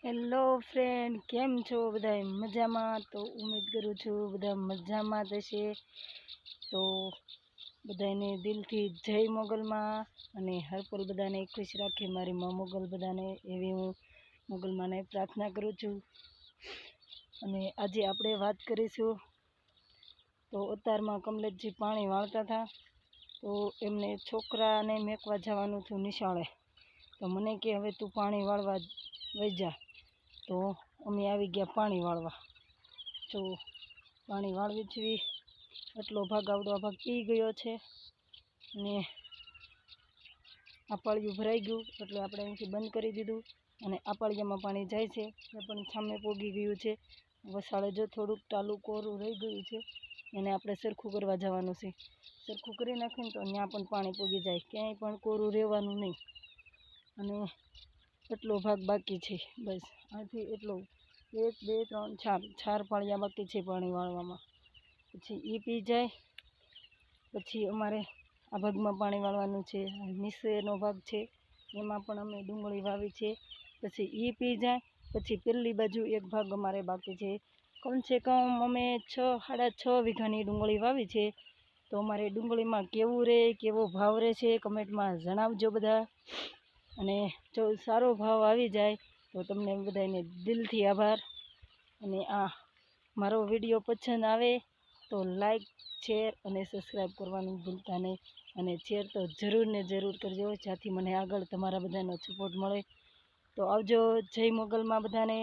Hello friend, કેમ છો બધા? મજામાં? તો ઉમ્મીદ કરું છું બધા મજામાં જ હશે. તો બધાને દિલથી જય મોગલમાં અને હરપલ બધાને ખુશ રાખે મારી મા મોગલ બધાને, એવી હું મોગલમાંને પ્રાર્થના કરું છું. અને આજે આપણે વાત કરીશું તો અતારમાં કમલેશજી પાણી વાળતા હતા, તો એમને છોકરાને મેકવા જવાનું હતું નિશાળે. તો મને કે હવે તું પાણી વાળવા વઈ જા. તો અમે આવી ગયા પાણી વાળવા. જો પાણી વાળવી છીએ, એટલો ભાગ આવડો ભાગ પી ગયો છે અને આ પાળિયું ભરાઈ ગયું એટલે આપણે અહીંથી બંધ કરી દીધું. અને આ પાળિયામાં પાણી જાય છે એ પણ સામે પોગી ગયું છે. વસાળે જો થોડુંક ટાલું કોરું રહી ગયું છે, એને આપણે સરખું કરવા જવાનું છે. સરખું કરી નાખીને તો ત્યાં પણ પાણી પોગી જાય, ક્યાંય પણ કોરું રહેવાનું નહીં. અને એટલો ભાગ બાકી છે, બસ આથી એટલો 1 2 3 4 પાળિયા બાકી છે પાણી વાળવામાં. પછી એ પી જાય પછી અમારે આ ભાગમાં પાણી વાળવાનું છે. નીચેનો ભાગ છે એમાં પણ અમે ડુંગળી વાવી છે. પછી એ પી જાય પછી પેલી બાજુ એક ભાગ અમારે બાકી છે. કમસે કમ અમે 6.5 વીઘાની ડુંગળી વાવી છે. તો અમારે ડુંગળીમાં કેવું રહે, કેવો ભાવ રહે છે કમેન્ટમાં જણાવજો બધા. અને જો સારો ભાવ આવી જાય તો તમને બધાને દિલથી આભાર. અને આ મારો વિડીયો પસંદ આવે તો લાઈક, શેર અને સબસ્ક્રાઈબ કરવાનું ભૂલતા નહીં. અને શેર તો જરૂર ને જરૂર કરજો, જ્યાંથી મને આગળ તમારા બધાનો સપોર્ટ મળે. તો આવજો. જય મોગલમાં બધાને.